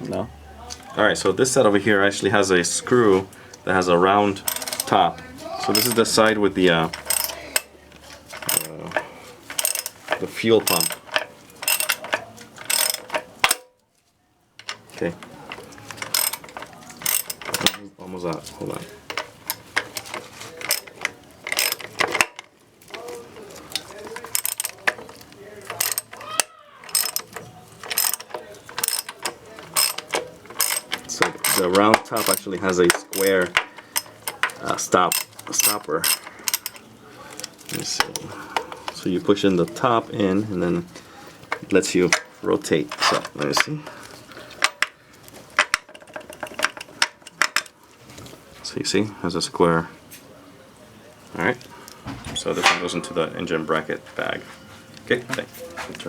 No. Alright, so this set over here actually has a screw that has a round top. So this is the side with the fuel pump. Okay. Almost out. Hold on. So the round top actually has a square stopper. Let me see. So you push in the top in, and then it lets you rotate. So let me see. So you see, has a square. All right. So this one goes into the engine bracket bag. Okay. Thanks.